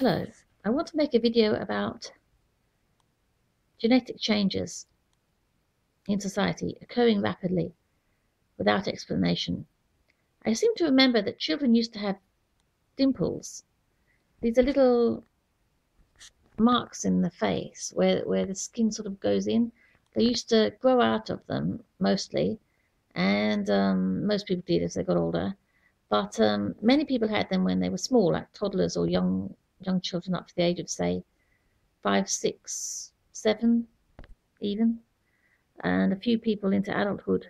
Hello, I want to make a video about genetic changes in society occurring rapidly without explanation. I seem to remember that children used to have dimples. These are little marks in the face where the skin sort of goes in. They used to grow out of them mostly, and most people did as they got older. But many people had them when they were small, like toddlers or young children up to the age of, say, 5, 6, 7 even, and a few people into adulthood.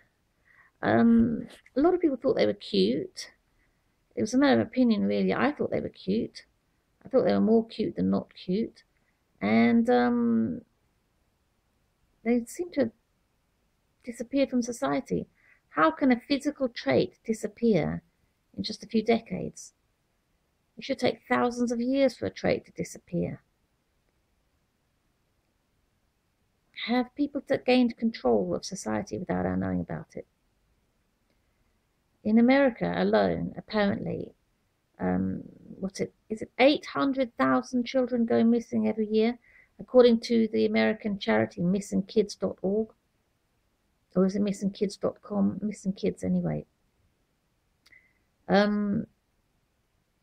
A lot of people thought they were cute. It was a matter of opinion, really. I thought they were cute. I thought they were more cute than not cute. And they seem to have disappeared from society. How can a physical trait disappear in just a few decades? It should take thousands of years for a trait to disappear. Have people gained control of society without our knowing about it? In America alone, apparently, is it 800,000 children go missing every year, according to the American charity missingkids.org, or is it missingkids.com? Missing kids anyway.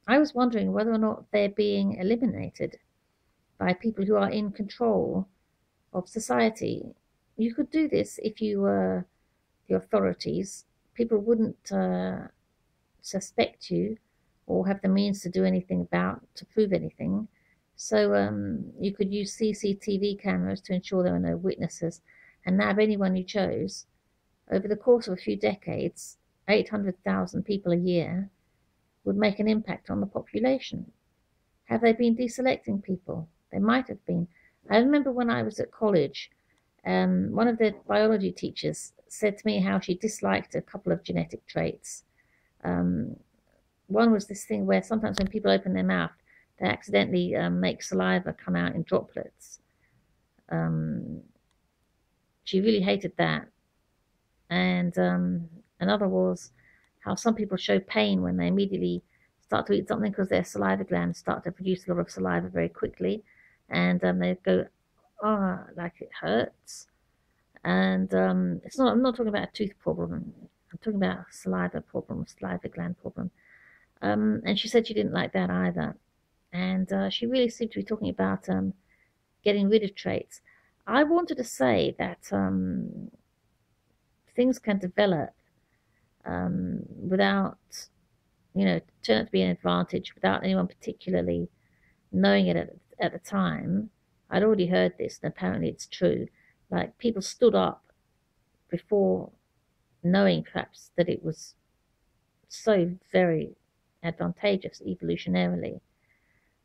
I was wondering whether or not they're being eliminated by people who are in control of society. You could do this if you were the authorities. People wouldn't suspect you or have the means to do anything to prove anything. So you could use CCTV cameras to ensure there are no witnesses and nab anyone you chose. Over the course of a few decades, 800,000 people a year would make an impact on the population. Have they been deselecting people? They might have been. I remember when I was at college, one of the biology teachers said to me how she disliked a couple of genetic traits. One was this thing where sometimes when people open their mouth, they accidentally make saliva come out in droplets. She really hated that. And another was how some people show pain when they immediately start to eat something because their saliva glands start to produce a lot of saliva very quickly. And they go, oh, like it hurts. And I'm not talking about a tooth problem. I'm talking about a saliva problem, saliva gland problem. And she said she didn't like that either. And she really seemed to be talking about getting rid of traits. I wanted to say that things can develop without, turn out to be an advantage without anyone particularly knowing it at the time. I'd already heard this, and apparently it's true. Like, people stood up before knowing perhaps that it was so very advantageous evolutionarily.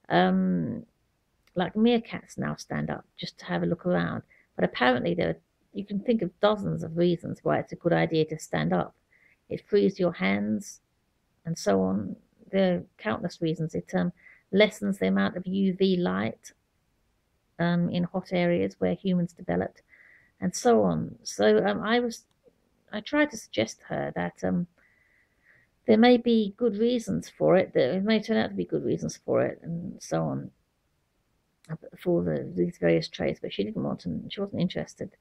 Like meerkats now stand up just to have a look around, but apparently you can think of dozens of reasons why it's a good idea to stand up. It frees your hands and so on. There are countless reasons. It lessens the amount of UV light in hot areas where humans developed, and so on. So I tried to suggest to her that there may be good reasons for it, that it may turn out to be good reasons for it, and so on, for these various traits, but she didn't want them. She wasn't interested.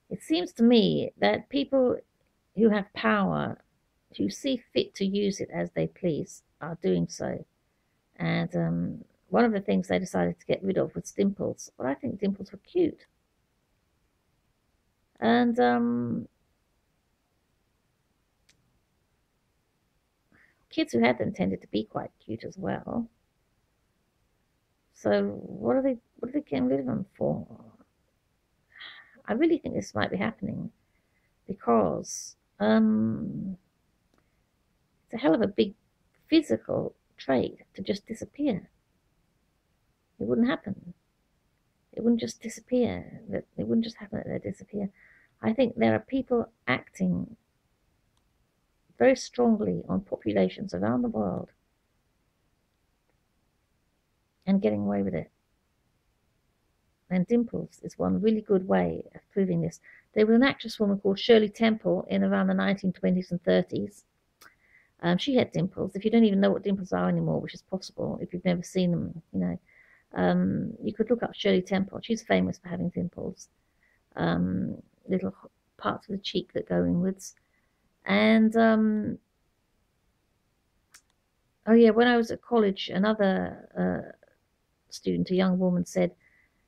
It seems to me that people who have power, who see fit to use it as they please, are doing so. And one of the things they decided to get rid of was dimples. But I think dimples were cute. And kids who had them tended to be quite cute as well. So what are they getting rid of them for? I really think this might be happening because it's a hell of a big physical trait to just disappear. It wouldn't happen. It wouldn't just disappear. It wouldn't just happen that they disappear. I think there are people acting very strongly on populations around the world and getting away with it. And dimples is one really good way of proving this. There was an actress woman called Shirley Temple in around the 1920s and 30s. She had dimples. If you don't even know what dimples are anymore, which is possible if you've never seen them, You could look up Shirley Temple. She's famous for having dimples, little parts of the cheek that go inwards. And oh yeah, when I was at college, another student, a young woman, said,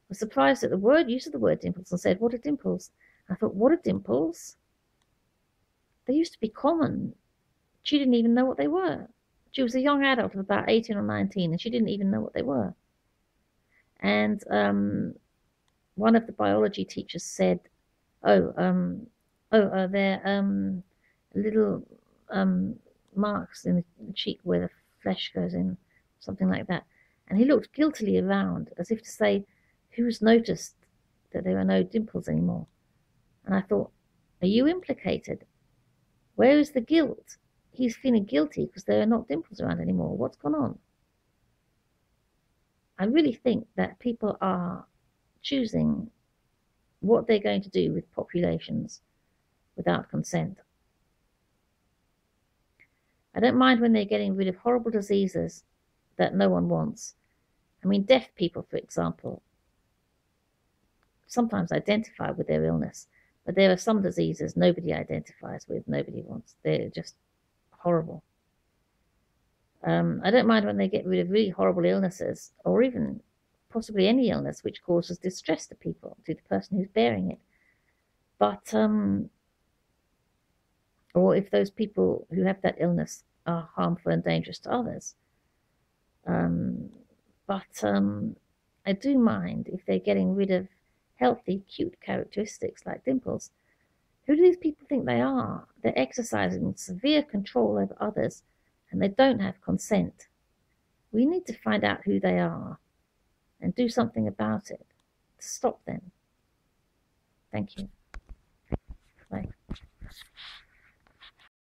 was surprised at the word use of the word dimples and said, "What are dimples?" I thought, "What are dimples? They used to be common." She didn't even know what they were. She was a young adult of about 18 or 19, and she didn't even know what they were. And one of the biology teachers said, "Oh, they're little marks in the cheek where the flesh goes in, something like that." And he looked guiltily around as if to say, "Who's noticed that there are no dimples anymore?" And I thought, "Are you implicated? Where is the guilt?" He's feeling guilty because there are not dimples around anymore. What's gone on? I really think that people are choosing what they're going to do with populations without consent. I don't mind when they're getting rid of horrible diseases that no one wants. I mean, deaf people, for example, sometimes identify with their illness, but there are some diseases nobody identifies with, nobody wants. They're just horrible. I don't mind when they get rid of really horrible illnesses, or even possibly any illness which causes distress to people, to the person who's bearing it. But or if those people who have that illness are harmful and dangerous to others. But I do mind if they're getting rid of healthy, cute characteristics like dimples. Who do these people think they are? They're exercising severe control over others, and they don't have consent. We need to find out who they are and do something about it to stop them. Thank you.